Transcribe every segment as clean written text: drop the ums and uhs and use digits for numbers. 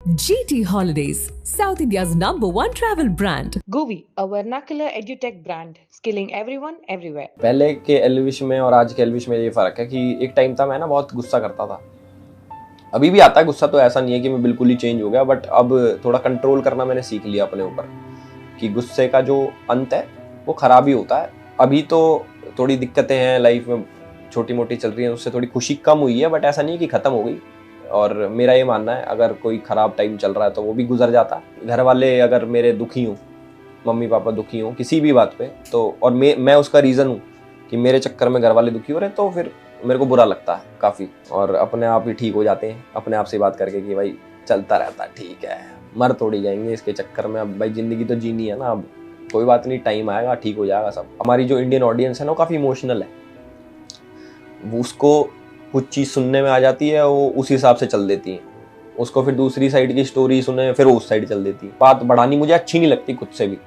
GT Holidays, South India's #1 travel brand. Govi, a vernacular edutech brand, skilling everyone everywhere. पहले के एलविश में और आज के एलविश में ये फ़र्क है कि एक टाइम था मैं ना बहुत गुस्सा करता था। अभी भी आता है गुस्सा, तो ऐसा नहीं है कि मैं बिल्कुल ही चेंज हो गया, बट अब थोड़ा कंट्रोल करना मैंने सीख लिया अपने ऊपर कि गुस्से का जो अंत है वो ख़राब ही होता है। अभी तो थोड़ी दिक्कतें हैं लाइफ में, छोटी मोटी चल रही हैं, उससे थोड़ी खुशी कम हुई है, बट ऐसा नहीं है कि ख़त्म हो गई। और मेरा ये मानना है अगर कोई ख़राब टाइम चल रहा है तो वो भी गुजर जाता है। घर वाले अगर मेरे दुखी हों, मम्मी पापा दुखी हों किसी भी बात पे, तो और मैं उसका रीज़न हूँ कि मेरे चक्कर में घर वाले दुखी हो रहे हैं, तो फिर मेरे को बुरा लगता है काफ़ी, और अपने आप ही ठीक हो जाते हैं अपने आप से बात करके कि भाई चलता रहता है, ठीक है, मर तोड़ी जाएंगे इसके चक्कर में। अब भाई ज़िंदगी तो जीनी है ना, अब कोई बात नहीं, टाइम आएगा, ठीक हो जाएगा सब। हमारी जो इंडियन ऑडियंस है ना वो काफ़ी इमोशनल है, वो उसको कुछ चीज़ सुनने में आ जाती है, वो उस हिसाब से चल देती है, उसको फिर दूसरी साइड की स्टोरी सुने फिर वो उस साइड चल देती है। बात बढ़ानी मुझे अच्छी नहीं लगती खुद से भी,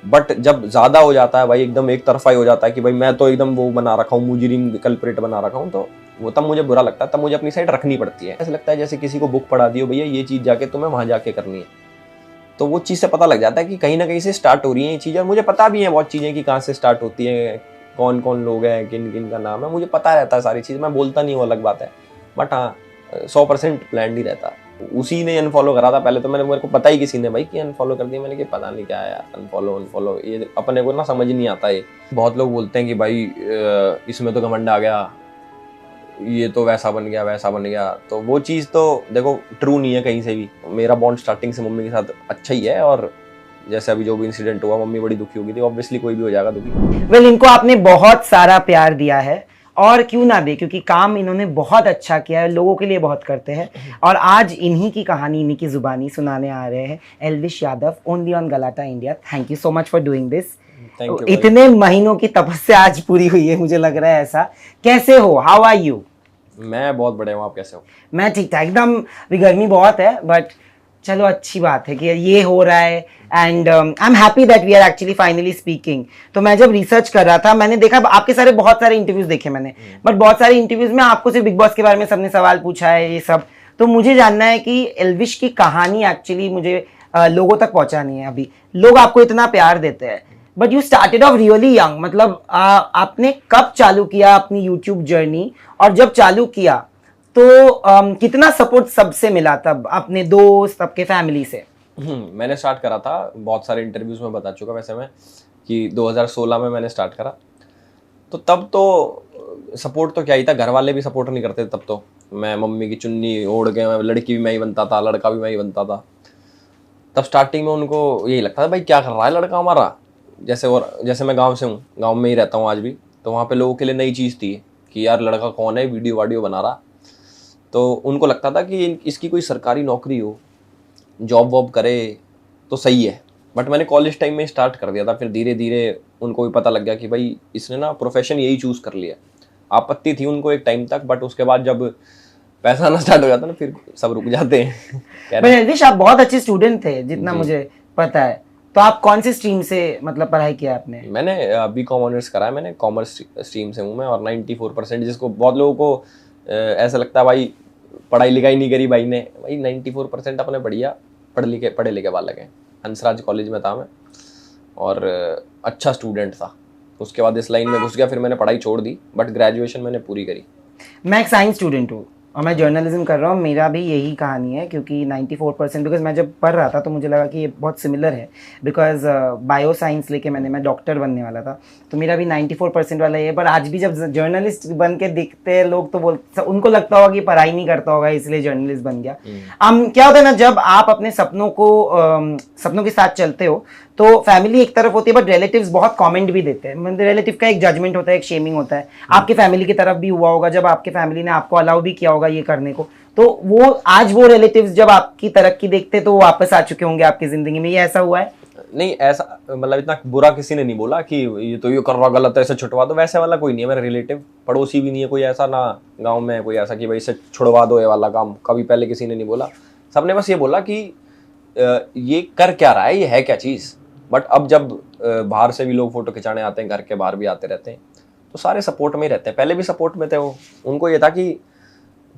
बट जब ज़्यादा हो जाता है भाई, एकदम एक तरफा ही हो जाता है कि भाई मैं तो एकदम वो बना रखा हूँ, मुजरिम कल्प्रिट बना रखा हूँ, तो वो तब मुझे बुरा लगता है, तब मुझे अपनी साइड रखनी पड़ती है। ऐसा लगता है जैसे किसी को बुक पढ़ा दी हो, भैया ये चीज़ जाके तुम्हें वहाँ जाके करनी है, तो वो चीज़ से पता लग जाता है कि कहीं ना कहीं से स्टार्ट हो रही है ये चीज़। और मुझे पता भी है बहुत चीज़ें कि कहाँ से स्टार्ट होती है, कौन कौन लोग हैं, किन किन का नाम है, मुझे पता रहता है सारी चीज़। मैं बोलता नहीं, वो अलग बात है, बट हाँ 100% प्लान नहीं रहता। उसी ने अनफॉलो करा था पहले, तो मेरे को पता ही किसी ने भाई कि अनफॉलो कर दिया। मैंने कि पता नहीं क्या है यार, अनफॉलो ये अपने को ना समझ नहीं आता है। बहुत लोग बोलते हैं कि भाई इसमें तो घमंड आ गया, ये तो वैसा बन गया वैसा बन गया, तो वो चीज़ तो देखो ट्रू नहीं है कहीं से भी। मेरा बॉन्ड स्टार्टिंग से मम्मी के साथ अच्छा ही है, और जैसे अभी जो भी इंसिडेंट हुआ, मम्मी बड़ी दुखी होगी थी, ऑब्वियसली कोई भी हो जाएगा दुखी। वेल, इनको आपने बहुत सारा प्यार दिया है, और क्यों ना दे, क्योंकि काम इन्होंने बहुत अच्छा किया है, लोगों के लिए बहुत करते हैं। और आज इन्हीं की कहानी, इन्हीं की जुबानी सुनाने आ रहे हैं Elvish Yadav, only on गलाटा India. Thank you so much for doing this. इतने महीनों की तपस्या आज पूरी हुई है, मुझे लग रहा है ऐसा। कैसे हो, हाउ आर यू? मैं बहुत बढ़िया हूँ, आप कैसे हो? मैं ठीक ठाक एकदम। भी गर्मी बहुत है, बट चलो अच्छी बात है कि ये हो रहा है, and I am happy that we are actually finally speaking. तो मैं जब रिसर्च कर रहा था, मैंने देखा आपके बहुत सारे इंटरव्यूज देखे मैंने, बट बहुत सारे इंटरव्यूज में आपको सिर्फ बिग बॉस के बारे में सबने सवाल पूछा है, ये सब। तो मुझे जानना है कि एल्विश की कहानी एक्चुअली मुझे लोगों तक पहुंचानी है। अभी लोग आपको इतना प्यार देते हैं, but you started off really young, मतलब आपने कब चालू किया अपनी यूट्यूब जर्नी? और जब चालू किया तो कितना सपोर्ट सबसे मिला, तब अपने दोस्त, आपके फैमिली से? मैंने स्टार्ट करा था, बहुत सारे इंटरव्यूज में बता चुका वैसे मैं, कि 2016 में मैंने स्टार्ट करा। तो तब तो सपोर्ट तो क्या ही था, घर वाले भी सपोर्ट नहीं करते तब तो। मैं मम्मी की चुन्नी ओढ़ के, मैं लड़की भी मैं ही बनता था, लड़का भी मैं ही बनता था। तब स्टार्टिंग में उनको यही लगता था भाई क्या कर रहा है लड़का हमारा। जैसे मैं गाँव से हूँ, गाँव में ही रहता हूँ आज भी, तो वहाँ पर लोगों के लिए नई चीज़ थी कि यार लड़का कौन है, वीडियो वाडियो बना रहा। तो उनको लगता था कि इसकी कोई सरकारी नौकरी हो, जॉब वॉब करे तो सही है। बट मैंने कॉलेज टाइम में स्टार्ट कर दिया था, फिर धीरे धीरे उनको भी पता लग गया कि भाई इसने ना प्रोफेशन यही चूज़ कर लिया। आपत्ति थी उनको एक टाइम तक, बट उसके बाद जब पैसा आना स्टार्ट हो जाता ना, फिर सब रुक जाते हैं। एल्विश, आप बहुत अच्छे स्टूडेंट थे जितना मुझे पता है। तो आप कौन सी स्ट्रीम से मतलब पढ़ाई किया आपने? मैंने बीकॉम ऑनर्स करा है, मैंने कॉमर्स स्ट्रीम से हूँ मैं, और 94%, जिसको बहुत लोगों को ऐसा लगता है भाई पढ़ाई लिखाई नहीं करी भाई ने, भाई 94% अपने बढ़िया पढ़े लिखे बालक हैं। हंसराज कॉलेज में था मैं, और अच्छा स्टूडेंट था। उसके बाद इस लाइन में घुस गया, फिर मैंने पढ़ाई छोड़ दी, बट ग्रेजुएशन मैंने पूरी करी। मैं एक साइंस स्टूडेंट हूँ और मैं जर्नलिज्म कर रहा हूँ। मेरा भी यही कहानी है, क्योंकि 94%, बिकॉज मैं जब पढ़ रहा था तो मुझे लगा कि ये बहुत सिमिलर है, बिकॉज बायो साइंस लेके मैं डॉक्टर बनने वाला था, तो मेरा भी 94% वाला है। पर आज भी जब जर्नलिस्ट बन के दिखते हैं लोग, तो बोलते, उनको लगता होगा कि पढ़ाई नहीं करता होगा इसलिए जर्नलिस्ट बन गया। क्या होता है ना, जब आप अपने सपनों के साथ चलते हो तो फैमिली एक तरफ होती है, बट रिलेटिव्स बहुत कमेंट भी देते हैं। मतलब रिलेटिव का एक जजमेंट होता है, एक शेमिंग होता है। आपके फैमिली की तरफ भी हुआ होगा, जब आपके फैमिली ने आपको अलाउ भी किया होगा ये करने को, तो वो आज वो रिलेटिव्स जब आपकी तरक्की देखते तो वो वापस आ चुके होंगे आपकी जिंदगी में। ये ऐसा हुआ है? नहीं, ऐसा मतलब इतना बुरा किसी ने नहीं बोला कि ये तो ये कर रहा गलत है, इसे छुड़वा दो, वैसे वाला कोई नहीं है मेरा रिलेटिव। पड़ोसी भी नहीं है कोई ऐसा, ना गाँव में कोई ऐसा कि भाई इसे छुड़वा दो, ये वाला काम कभी पहले किसी ने नहीं बोला। सबने बस ये बोला कि ये कर क्या रहा है, ये है क्या चीज़। बट अब जब बाहर से भी लोग फोटो खिंचाने आते हैं, घर के बाहर भी आते रहते हैं, तो सारे सपोर्ट में ही रहते हैं। पहले भी सपोर्ट में थे वो, उनको ये था कि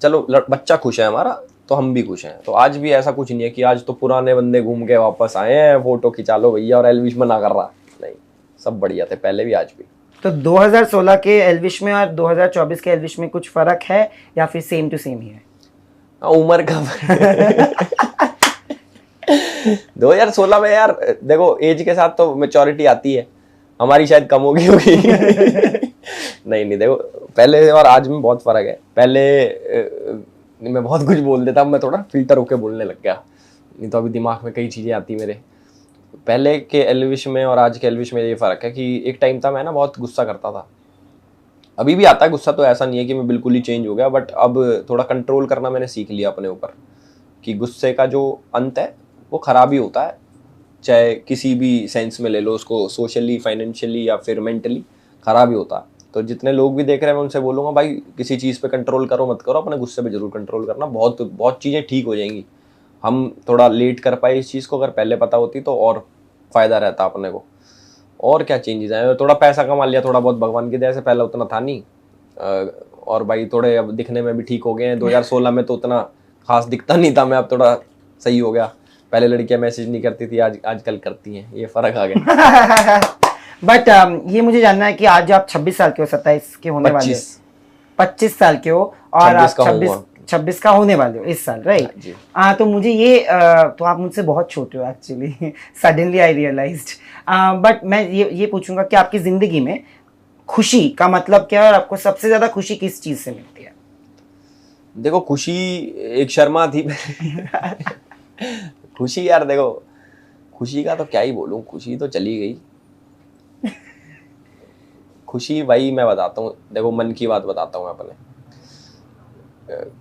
चलो बच्चा खुश है हमारा, तो हम भी खुश हैं। तो आज भी ऐसा कुछ नहीं है कि आज तो पुराने बंदे घूम के वापस आए हैं, फोटो खिंचा लो भैया और एल्विश मना कर रहा, नहीं, सब बढ़िया थे पहले भी आज भी। तो 2016 के एल्विश में और 2024 के एल्विश में कुछ फर्क है या फिर सेम टू सेम ही है? उम्र का 2016 में यार देखो एज के साथ तो मैच्योरिटी आती है, हमारी शायद कम होगी नहीं देखो पहले और आज में बहुत फर्क है। पहले मैं बहुत कुछ बोल देता, मैं थोड़ा फिल्टर होके बोलने लग गया, नहीं तो अभी दिमाग में कई चीज़ें आती मेरे। पहले के एल्विश में और आज के एल्विश में ये फ़र्क है कि एक टाइम था मैं ना बहुत गुस्सा करता था, अभी भी आता है गुस्सा, तो ऐसा नहीं है कि मैं बिल्कुल ही चेंज हो गया, बट अब थोड़ा कंट्रोल करना मैंने सीख लिया अपने ऊपर कि गुस्से का जो अंत है वो ख़राब ही होता है, चाहे किसी भी सेंस में ले लो उसको, सोशली, फाइनेंशियली या फिर मेंटली ख़राब ही होता है। तो जितने लोग भी देख रहे हैं मैं उनसे बोलूँगा भाई किसी चीज़ पे कंट्रोल करो मत करो, अपने गुस्से पे ज़रूर कंट्रोल करना, बहुत बहुत चीज़ें ठीक हो जाएंगी। हम थोड़ा लेट कर पाए इस चीज़ को, अगर पहले पता होती तो और फ़ायदा रहता अपने को। और क्या चेंजेस आए, थोड़ा पैसा कमा लिया थोड़ा बहुत भगवान की दया से, पहले उतना था नहीं, और भाई थोड़े अब दिखने में भी ठीक हो गए हैं। 2016 में तो उतना खास दिखता नहीं था मैं, अब थोड़ा सही हो गया। पहले लड़कियां मैसेज नहीं करती थी, आजकल करती हैं, ये फर्क आ गया। बट ये मुझे जानना है कि आज आप 26 साल के हो, 27 के होने वाले हो, 25 साल के हो और आप 26 का होने वाले हो इस साल, राइट? तो मुझे ये तो आप मुझसे बहुत छोटे हो actually, suddenly I realised. But मैं ये पूछूंगा कि आपकी जिंदगी में खुशी का मतलब क्या है और आपको सबसे ज्यादा खुशी किस चीज से मिलती है? देखो खुशी एक शर्मा थी खुशी यार देखो, खुशी का तो क्या ही बोलूं, खुशी तो चली गई। खुशी भाई मैं बताता हूँ, देखो मन की बात बताता हूँ अपने,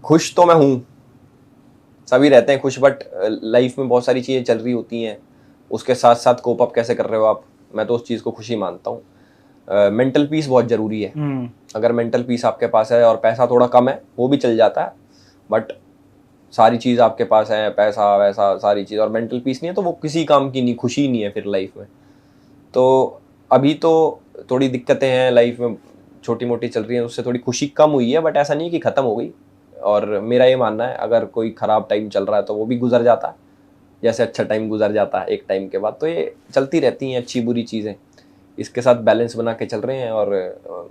खुश तो मैं हूँ, सभी रहते हैं खुश, बट लाइफ में बहुत सारी चीज़ें चल रही होती हैं, उसके साथ साथ कोप अप कैसे कर रहे हो आप, मैं तो उस चीज़ को खुशी मानता हूँ। मेंटल पीस बहुत ज़रूरी है। अगर मेंटल पीस आपके पास है और पैसा थोड़ा कम है वो भी चल जाता है, बट सारी चीज़ आपके पास है, पैसा वैसा सारी चीज़, और मेंटल पीस नहीं है तो वो किसी काम की नहीं, खुशी नहीं है फिर लाइफ में। तो अभी तो थोड़ी दिक्कतें हैं लाइफ में, छोटी मोटी चल रही हैं, उससे थोड़ी खुशी कम हुई है, बट ऐसा नहीं कि ख़त्म हो गई। और मेरा ये मानना है अगर कोई ख़राब टाइम चल रहा है तो वो भी गुजर जाता है, जैसे अच्छा टाइम गुजर जाता है एक टाइम के बाद। तो ये चलती रहती हैं अच्छी बुरी चीज़ें, इसके साथ बैलेंस बना के चल रहे हैं और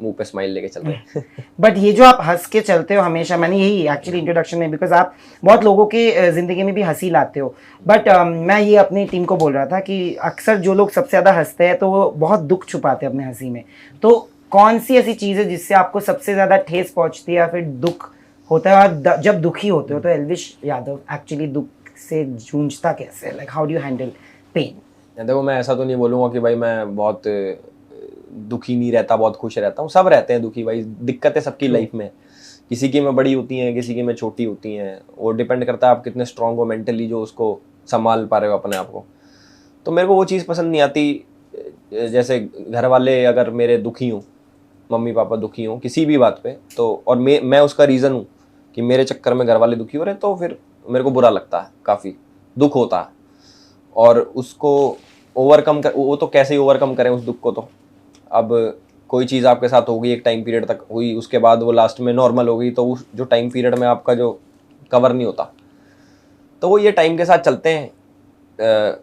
मुंह पे स्माइल लेके चल रहे हैं। बट ये जो आप हंस के चलते हो हमेशा, मैंने यही एक्चुअली इंट्रोडक्शन में, बिकॉज आप बहुत लोगों के ज़िंदगी में भी हंसी लाते हो, बट मैं ये अपनी टीम को बोल रहा था कि अक्सर जो लोग सबसे ज़्यादा हंसते हैं तो वो बहुत दुख छुपाते हैं अपने हंसी में। तो कौन सी ऐसी चीज़ है जिससे आपको सबसे ज़्यादा ठेस पहुँचती है या फिर दुख होता है, और जब दुखी होते हो तो एल्विश यादव एक्चुअली दुख से जूझता कैसे, like how do you handle pain? देखो मैं ऐसा तो नहीं बोलूँगा कि भाई मैं बहुत दुखी नहीं रहता, बहुत खुश रहता हूँ, सब रहते हैं दुखी भाई, दिक्कतें सबकी लाइफ में, किसी की में बड़ी होती हैं, किसी की में छोटी होती हैं, वो डिपेंड करता है आप कितने स्ट्रांग हो मेंटली, जो उसको संभाल पा रहे हो अपने आप को। तो मेरे को वो चीज़ पसंद नहीं आती, जैसे घर वाले अगर मेरे दुखी हों, मम्मी पापा दुखी हों किसी भी बात पे, तो और मैं उसका रीज़न हूँ कि मेरे चक्कर में घर वाले दुखी हो रहे हैं, तो फिर मेरे को बुरा लगता है, काफ़ी दुख होता है। और उसको ओवरकम कर, वो तो कैसे ही ओवरकम करें उस दुख को, तो अब कोई चीज़ आपके साथ होगी एक टाइम पीरियड तक हुई, उसके बाद वो लास्ट में नॉर्मल हो गई, तो उस जो टाइम पीरियड में आपका जो कवर नहीं होता, तो वो ये टाइम के साथ चलते हैं,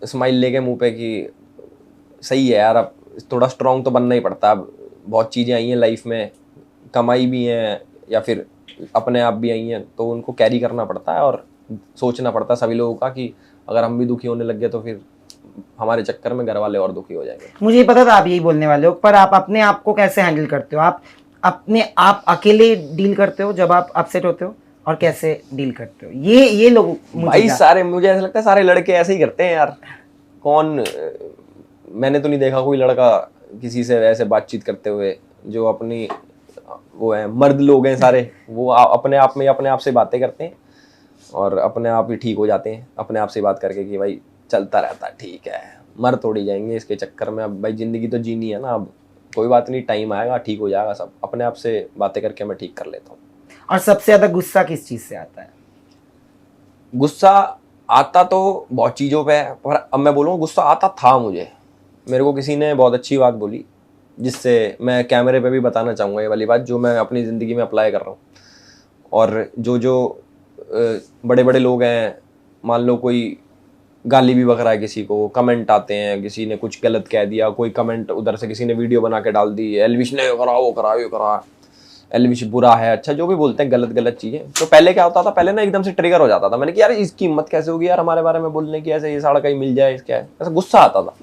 स्माइल लेके मुंह पे कि सही है यार, अब थोड़ा स्ट्रांग तो बनना ही पड़ता है। अब बहुत चीज़ें आई हैं लाइफ में, कमाई भी हैं या फिर अपने आप भी आई हैं, तो उनको कैरी करना पड़ता है और सोचना पड़ता है सभी लोगों का कि अगर हम भी दुखी होने लग गए तो फिर हमारे चक्कर में घर वाले और दुखी हो जाएंगे। मुझे पता था आप यही बोलने वाले हो, पर आप अपने आप को कैसे हैंडल करते हो? आप अपने आप अकेले डील करते हो जब आप अपसेट होते हो, और कैसे डील करते हो ये लोग? भाई सारे, मुझे ऐसा लगता है सारे लड़के ऐसे ही करते हैं यार। कौन, मैंने तो नहीं देखा कोई लड़का किसी से ऐसे बातचीत करते हुए, जो अपनी वो है, मर्द लोग हैं सारे, वो अपने आप में अपने आप से बातें करते हैं और अपने आप ही ठीक हो जाते हैं अपने आप से बात करके कि भाई चलता रहता है, ठीक है, मर थोड़ी जाएंगे इसके चक्कर में, अब भाई जिंदगी तो जीनी है ना, अब कोई बात नहीं, टाइम आएगा ठीक हो जाएगा सब, अपने आप से बातें करके मैं ठीक कर लेता हूँ। और सबसे ज्यादा गुस्सा किस चीज से आता है? गुस्सा आता तो बहुत चीज़ों पे है, पर अब मैं बोलूँ गुस्सा आता था मुझे, मेरे को किसी ने बहुत अच्छी बात बोली, जिससे मैं कैमरे पे भी बताना चाहूँगा ये वाली बात, जो मैं अपनी ज़िंदगी में अप्लाई कर रहा हूँ। और जो बड़े बड़े लोग हैं, मान लो कोई गाली भी बक रहा है किसी को, कमेंट आते हैं, किसी ने कुछ गलत कह दिया, कोई कमेंट उधर से किसी ने वीडियो बना के डाल दी, एलविश ने करा वो करा ये करा, एलविश बुरा है, अच्छा जो भी बोलते हैं गलत गलत चीजें। तो पहले क्या होता था, पहले ना एकदम से ट्रिगर हो जाता था, मैंने कि यार इसकी हिम्मत कैसे होगी यार हमारे बारे में बोलने की, ऐसे ये साड़ा कहीं मिल जाए इसका, ऐसा गुस्सा आता था।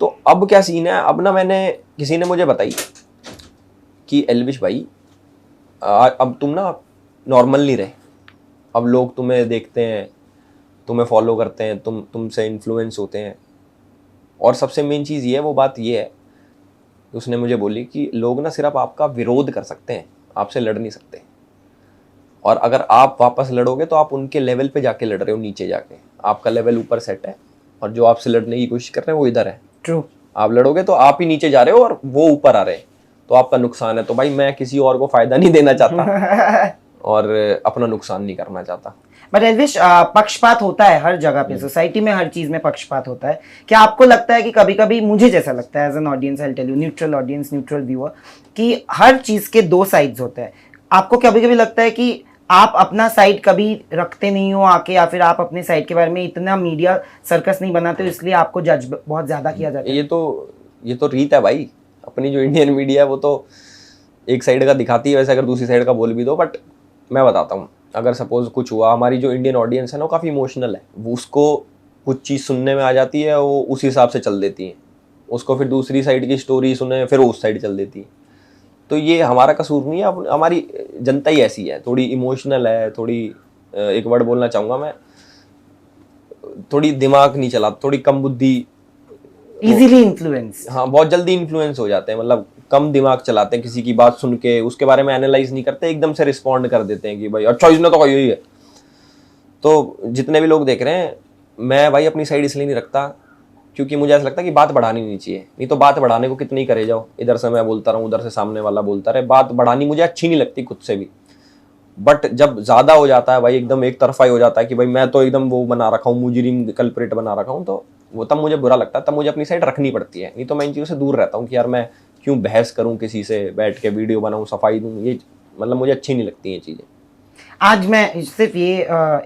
तो अब क्या सीन है, अब ना मैंने, किसी ने मुझे बताई कि एलविश भाई अब तुम ना नॉर्मल नहीं रहे, अब लोग तुम्हें देखते हैं, तुम्हें फॉलो करते हैं, तुमसे इन्फ्लुएंस होते हैं। और सबसे मेन चीज़ ये है, वो बात ये है, उसने मुझे बोली कि लोग ना सिर्फ आपका विरोध कर सकते हैं, आपसे लड़ नहीं सकते, और अगर आप वापस लड़ोगे तो आप उनके लेवल पे जाके लड़ रहे हो, नीचे जाके। आपका लेवल ऊपर सेट है और जो आपसे लड़ने की कोशिश कर रहे हैं वो इधर है। ट्रू। आप लड़ोगे तो आप ही नीचे जा रहे हो और वो ऊपर आ रहे हैं, तो आपका नुकसान है। तो भाई मैं किसी और को फायदा नहीं देना चाहता और अपना नुकसान नहीं करना चाहता। बट एलविश, पक्षपात होता है हर जगह पे, सोसाइटी में हर चीज में पक्षपात होता है। क्या आपको लगता है कि कभी कभी, मुझे जैसा लगता है as an audience, I tell you, neutral audience, neutral viewer, कि हर चीज के दो साइड्स होते हैं। आपको कभी कभी लगता है कि आप अपना साइड कभी रखते नहीं हो आके, या फिर आप अपने साइड के बारे में इतना मीडिया सर्कस नहीं बनाते हो, इसलिए आपको जज बहुत ज्यादा किया जाता है? ये तो रीत है भाई, अपनी जो इंडियन मीडिया है वो तो एक साइड का दिखाती है, वैसे अगर दूसरी साइड का बोल भी दो। बट मैं बताता हूँ, अगर सपोज कुछ हुआ, हमारी जो इंडियन ऑडियंस है ना वो काफ़ी इमोशनल है, वो उसको कुछ चीज़ सुनने में आ जाती है, वो उस हिसाब से चल देती है, उसको फिर दूसरी साइड की स्टोरी सुने फिर वो उस साइड चल देती है। तो ये हमारा कसूर नहीं है, हमारी जनता ही ऐसी है, थोड़ी इमोशनल है, थोड़ी एक वर्ड बोलना चाहूँगा मैं, थोड़ी दिमाग नहीं चलाती, थोड़ी कम बुद्धि, इजीली इन्फ्लुएंस। हाँ, बहुत जल्दी इन्फ्लुएंस हो जाते हैं, मतलब कम दिमाग चलाते हैं, किसी की बात सुन के उसके बारे में एनालाइज नहीं करते, एकदम से रिस्पॉन्ड कर देते हैं कि भाई अच्छा इसने तो कही हुई है। तो जितने भी लोग देख रहे हैं, मैं भाई अपनी साइड इसलिए नहीं रखता क्योंकि मुझे ऐसा लगता है कि बात बढ़ानी नहीं चाहिए, नहीं तो बात बढ़ाने को कितनी करे जाओ, इधर से मैं बोलता रहूँ, उधर से सामने वाला बोलता रहे, बात बढ़ानी मुझे अच्छी नहीं लगती खुद से भी। बट जब ज़्यादा हो जाता है भाई, एकदम एक तरफा ही हो जाता है कि भाई मैं तो एकदम वो बना रखा हूँ, मुजरिम कल्प्रेट बना रखा हूँ, तो वो तब मुझे बुरा लगता है, तब मुझे अपनी साइड रखनी पड़ती है। नहीं तो मैं इन चीज़ों से दूर रहता हूँ कि यार मैं क्यों बहस करूँ किसी से, बैठ के वीडियो बनाऊँ, सफाई दूँ, ये मतलब मुझे अच्छी नहीं लगती ये चीज़ें। आज मैं सिर्फ ये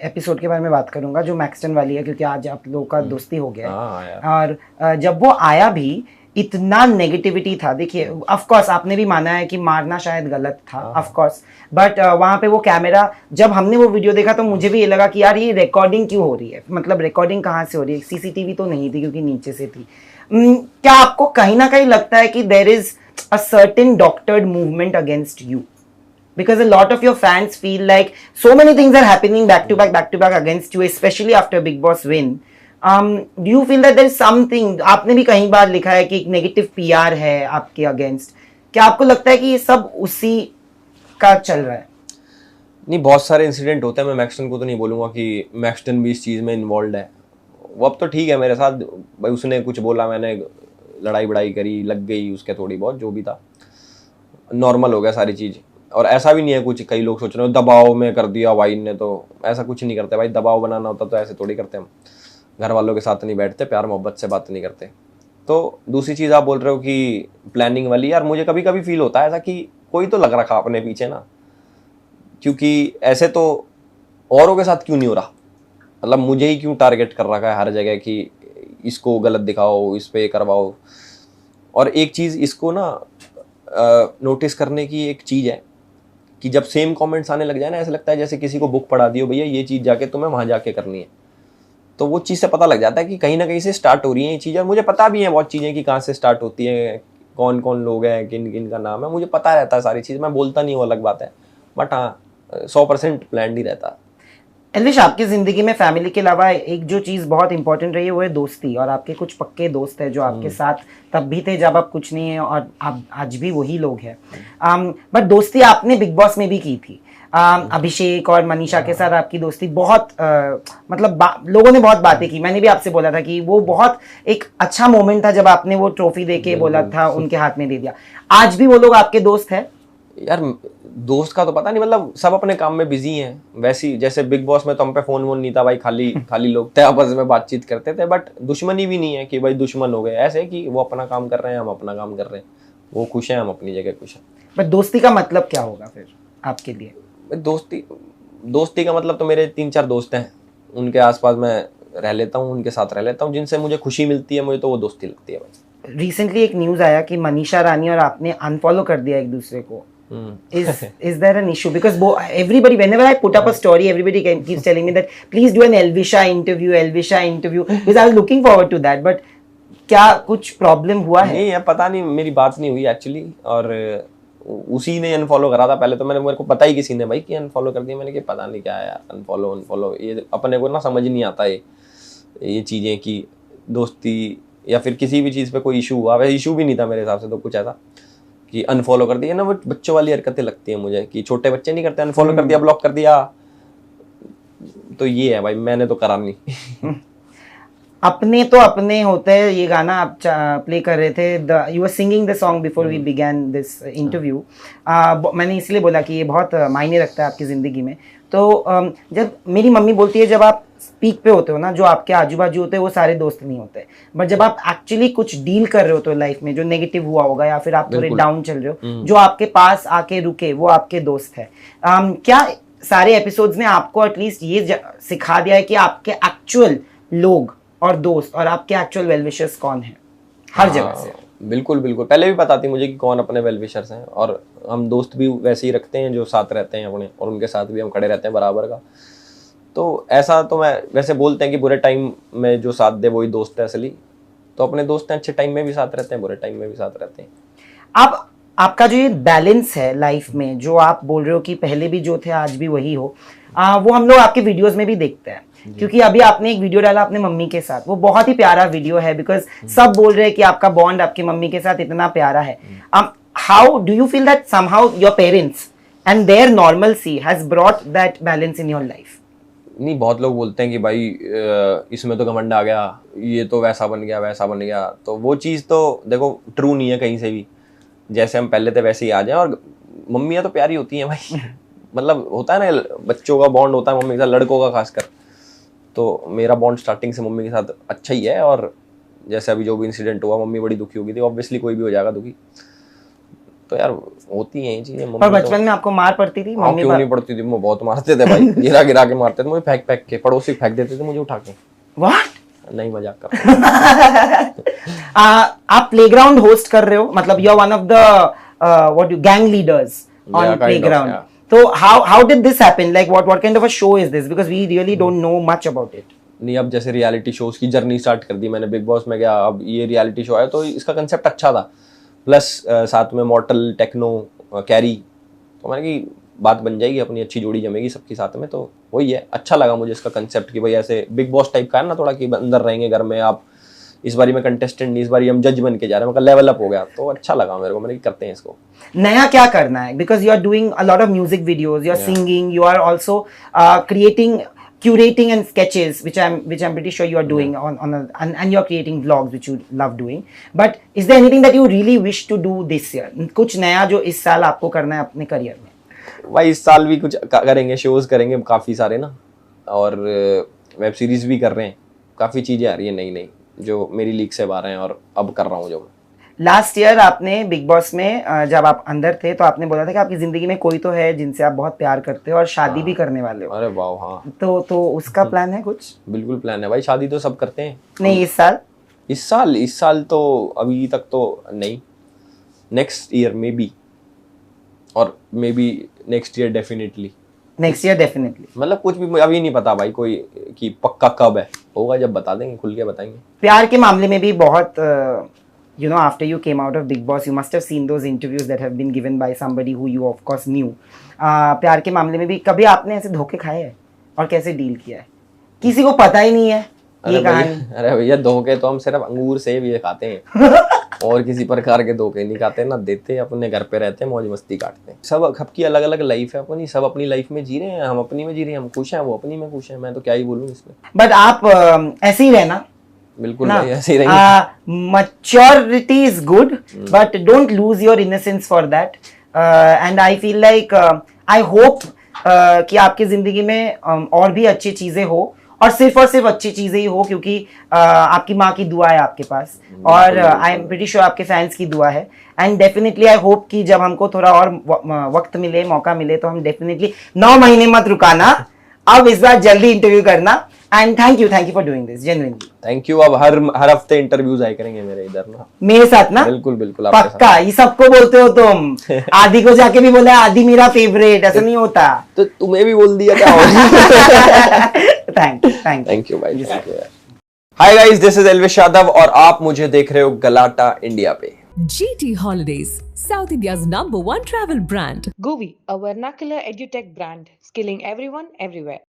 एपिसोड के बारे में बात करूंगा जो मैक्सटन वाली है, क्योंकि आज आप लोगों का दोस्ती हो गया है। और जब वो आया भी इतना नेगेटिविटी था। देखिए, ऑफ कोर्स आपने भी माना है कि मारना शायद गलत था, ऑफ कोर्स, बट वहाँ पे वो कैमरा, जब हमने वो वीडियो देखा तो मुझे भी ये लगा कि यार ये रिकॉर्डिंग क्यों हो रही है, मतलब रिकॉर्डिंग कहाँ से हो रही है, सीसीटीवी तो नहीं थी क्योंकि नीचे से थी। क्या आपको कहीं ना कहीं लगता है कि there is a certain doctored movement against you? Because a lot of your fans feel like so many things are happening back to back against you, especially after Big Boss win. Do you feel that there is something, आपने भी कहीं बार लिखा है कि एक negative PR है आपके against, क्या आपको लगता है कि ये सब उसी का चल रहा है? नहीं, बहुत सारे इंसिडेंट होते हैं, मैं मैक्सटन को तो नहीं बोलूँगा कि मैक्सटन भी इस चीज़ में इन्वॉल्व है। वो अब तो ठीक है मेरे साथ, भाई उसने कुछ बोला, मैंने लड़ाई बड़ाई करी, लग गई उसके थोड़ी बहुत, जो भी था नॉर्मल हो गया सारी चीज़। और ऐसा भी नहीं है कुछ, कई लोग सोच रहे हो दबाव में कर दिया भाई ने, तो ऐसा कुछ नहीं करते भाई, दबाव बनाना होता तो ऐसे थोड़ी करते हम, घर वालों के साथ नहीं बैठते, प्यार मोहब्बत से बात नहीं करते। तो दूसरी चीज़ आप बोल रहे हो कि प्लानिंग वाली, यार मुझे कभी कभी फील होता है ऐसा कि कोई तो लग रखा अपने पीछे ना, क्योंकि ऐसे तो औरों के साथ क्यों नहीं हो रहा, मतलब मुझे ही क्यों टारगेट कर रखा है हर जगह कि इसको गलत दिखाओ, इस पे करवाओ। और एक चीज़ इसको ना नोटिस करने की एक चीज़ है कि जब सेम कमेंट्स आने लग जाए ना, ऐसा लगता है जैसे किसी को बुक पढ़ा दियो, भैया ये चीज़ जाके तुम्हें वहाँ जाके करनी है, तो वो चीज़ से पता लग जाता है कि कहीं ना कहीं से स्टार्ट हो रही है ये चीज़। और मुझे पता भी है बहुत चीज़ें कि कहाँ से स्टार्ट होती है, कौन कौन लोग हैं, किन किन का नाम है, मुझे पता रहता है सारी चीज़, मैं बोलता नहीं हूँ अलग बात है, बट हाँ 100% प्लान ही रहता है। एलविश, आपकी जिंदगी में फैमिली के अलावा एक जो चीज बहुत इंपॉर्टेंट रही है वो है दोस्ती, और आपके कुछ पक्के दोस्त हैं जो आपके साथ तब भी थे जब आप कुछ नहीं है, और आप आज भी वही लोग हैं। बट दोस्ती आपने बिग बॉस में भी की थी। अभिषेक और मनीषा के साथ आपकी दोस्ती बहुत मतलब लोगों ने बहुत बातें की, मैंने भी आपसे बोला था कि वो बहुत एक अच्छा मोमेंट था जब आपने वो ट्रॉफी देके बोला था, उनके हाथ में दे दिया। आज भी वो लोग आपके दोस्त हैं? यार दोस्त का तो पता नहीं, मतलब सब अपने काम में बिजी हैं। वैसी जैसे बिग बॉस में तो हम पे फोन वोन नहीं था भाई, खाली लोग थे, आपस में बातचीत करते थे, बट दुश्मनी भी नहीं है कि भाई दुश्मन हो गए, ऐसे कि वो अपना काम कर रहे हैं, हम अपना काम कर रहे हैं, वो खुश हैं, हम अपनी जगह खुश हैं। बट दोस्ती का मतलब क्या होगा फिर आपके लिए? दोस्ती दोस्ती का मतलब तो मेरे 3-4 दोस्त हैं, उनके आसपास मैं रह लेता हूँ, उनके साथ रह लेता हूँ, जिनसे मुझे खुशी मिलती है, मुझे तो वो दोस्ती लगती है भाई। रिसेंटली एक न्यूज आया कि मनीषा रानी और आपने अनफॉलो कर दिया एक दूसरे को. Is there an issue? Because everybody, whenever I put up a story, everybody keeps telling me that please do an Elvisha interview, because I was looking forward to that. But क्या कुछ problem हुआ है? नहीं यार, पता नहीं, मेरी बात नहीं हुई एक्चुअली, और उसी ने अनफॉलो करा था पहले तो। मेरे को पता ही किसी ने भाई कि अनफॉलो कर दिया। मैंने कहा पता नहीं क्या है यार, अनफॉलो ये अपने को ना समझ नहीं आता ये चीज़ें कि दोस्ती या फिर किसी भी चीज़ पे कोई इशू हुआ। वैसे इशू भी नहीं था मेरे हिसाब से तो कुछ ऐसा कि अनफॉलो कर दिया ना, वो बच्चों वाली हरकतें लगती हैं मुझे कि छोटे बच्चे नहीं करते, अनफॉलो कर दिया, ब्लॉक कर दिया। तो ये है भाई, मैंने तो करा नहीं। अपने तो अपने होते हैं। ये गाना आप प्ले कर रहे थे, you were singing the song before we began this interview. मैंने इसलिए बोला कि ये बहुत मायने रखता है आपकी ज़िंदगी में। तो जब मेरी मम्मी बोलती है जब आप पीक पे होते हो ना, जो आपके आजू बाजू होते हैं वो सारे दोस्त नहीं होते, बट जब आप एक्चुअली कुछ डील कर रहे हो तो लाइफ में जो नेगेटिव हुआ होगा या फिर आप थोड़े डाउन चल रहे हो, जो आपके पास आके रुके वो आपके दोस्त है। क्या सारे एपिसोड्स ने आपको एटलीस्ट ये सिखा दिया है कि आपके एक्चुअल लोग और दोस्त और आपके एक्चुअल वेल विशर्स कौन है हर जगह से? बिल्कुल बिल्कुल, पहले भी पता थी मुझे कि कौन अपने वेल विशर्स हैं, और हम दोस्त भी वैसे ही रखते हैं जो साथ रहते हैं अपने, और उनके साथ भी हम खड़े रहते हैं बराबर का। तो ऐसा तो मैं वैसे बोलते हैं कि बुरे टाइम में जो साथ दे वही दोस्त है असली। तो अपने दोस्त हैं, अच्छे टाइम में भी साथ रहते हैं, बुरे टाइम में भी साथ रहते हैं। अब आपका जो ये बैलेंस है लाइफ में, जो आप बोल रहे हो कि पहले भी जो थे आज भी वही हो, वो हम लोग आपके वीडियोस में भी देखते हैं। क्योंकि अभी आपने एक वीडियो डाला अपने मम्मी के साथ, वो बहुत ही प्यारा वीडियो है, बिकॉज सब बोल रहे हैं कि आपका बॉन्ड आपकी मम्मी के साथ इतना प्यारा है। How do you feel that somehow your parents and their normalcy has brought that balance in your life? नहीं, बहुत लोग बोलते हैं कि भाई इसमें तो घमंड आ गया, ये तो वैसा बन गया वैसा बन गया। तो वो चीज़ तो देखो ट्रू नहीं है कहीं से भी। जैसे हम पहले थे वैसे ही आ जाए, और मम्मियाँ तो प्यारी होती हैं भाई। मतलब होता है ना, बच्चों का बॉन्ड होता है मम्मी के साथ, लड़कों का खासकर। तो मेरा बॉन्ड स्टार्टिंग से मम्मी के साथ अच्छा ही है, और जैसे अभी जो भी इंसिडेंट हुआ, मम्मी बड़ी दुखी होगी थी, ऑब्वियसली कोई भी हो जाएगा दुखी। तो यार होती हैं ये चीजें। पर बचपन में आपको मार पड़ती थी? मम्मी क्यों नहीं पड़ती थी, मुझे बहुत मारते थे भाई। गिरा गिरा के मारते थे मुझे, फेंक फेंक के, पड़ोसी फेंक देते थे मुझे उठा के। व्हाट? नहीं, मजाक कर रहा हूं। आप प्लेग्राउंड होस्ट कर रहे हो, मतलब you are one of the what you gang leaders on playground. तो how did this happen? Like what kind of a show is this? Because we really don't know much about it. नहीं, अब जैसे reality shows की journey start कर दी मैंने, big boss में गया, अब ये रियलिटी शो है, तो इसका कंसेप्ट अच्छा था। प्लस साथ में मॉर्टल, टेक्नो, कैरी, तो मैंने कि बात बन जाएगी अपनी, अच्छी जोड़ी जमेगी सबके साथ में। तो वही है, अच्छा लगा मुझे इसका कंसेप्ट कि भाई ऐसे बिग बॉस टाइप का है ना थोड़ा, कि अंदर रहेंगे घर में आप। इस बारी में कंटेस्टेंट नहीं, इस बारी हम जज बन के जा रहे हैं, मतलब लेवल अप हो गया। तो अच्छा लगा मेरे को, मैंने करते हैं इसको। नया क्या करना है? Because you are doing a lot of music videos, you are singing, you are also creating, curating and sketches, which I'm pretty sure you are doing and you're creating vlogs which you love doing. But is there anything that you really wish to do this year? कुछ नया जो इस साल आपको करना है अपने career में? भाई इस साल भी कुछ करेंगे, शोज करेंगे काफी सारे ना, और वेब सीरीज भी कर रहे हैं। काफी चीजें आ रही है नई नई जो मेरी लीक से बाहर हैं, और अब कर रहा हूँ जो। लास्ट ईयर आपने बिग बॉस में जब आप अंदर थे तो आपने बोला था कि आपकी जिंदगी में कोई तो है जिनसे आप बहुत प्यार करते हो और शादी भी करने वाले हो। अरे वाह, हाँ। तो उसका प्लान है कुछ? बिल्कुल प्लान है भाई, शादी तो सब करते हैं। नहीं, इस साल तो अभी तक तो नहीं, नेक्स्ट ईयर मे बी, और may be next year definitely. मतलब कुछ भी अभी नहीं पता भाई कोई कि पक्का कब है, होगा जब बता देंगे, खुल के बताएंगे। प्यार के मामले में भी बहुत you know, after you came out of Big Boss, you must have seen those interviews that have been given by somebody who you of course knew. प्यार के मामले में भी कभी आपने ऐसे धोखे खाए हैं और कैसे डील किया है? किसी को पता ही नहीं है ये कहानी। अरे भैया, धोखे तो हम सिर्फ अंगूर सेब ये खाते हैं और किसी प्रकार के धोखे नहीं खाते ना, देते अपने घर पे रहते हैं, मौज मस्ती काटते हैं। सब सबकी अलग अलग लाइफ है अपनी, सब अपनी लाइफ में जी रहे हैं, हम अपनी में जी रहे हैं, हम खुश हैं, वो अपनी में खुश हैं। मैं तो क्या ही बोलूँ इसमें। बट आप ऐसे ही रहना, बिल्कुल ऐसे ही रहेंगे। maturity is good, but don't lose your innocence for that. And I feel like I hope कि आपकी जिंदगी में और भी अच्छी चीजें हो, और सिर्फ अच्छी चीजें ही हो, क्योंकि आपकी माँ की दुआ है आपके पास, और आई एम प्रीटी श्योर आपके फैंस की दुआ है। एंड डेफिनेटली आई होप कि जब हमको थोड़ा और वक्त मिले, मौका मिले, तो हम डेफिनेटली 9 महीने मत रुकाना, अब इस बार जल्दी इंटरव्यू करना। And thank you for doing this, genuinely thank you. अब हर हफ्ते इंटरव्यूज आए करेंगे मेरे इधर ना, मेरे साथ ना। बिल्कुल बिल्कुल आपके साथ। पक्का, ये सबको बोलते हो तुम। आदि को जाके भी बोला आदि मेरा फेवरेट, ऐसा नहीं होता। तो तुम्हें भी बोल दिया क्या? थैंक यू भाई। Hi guys, this is Elvish Yadav और आप मुझे देख रहे हो गलाटा इंडिया पे। GT Holidays, South India's #1 travel brand. Govi, a vernacular edutech brand, skilling everyone everywhere.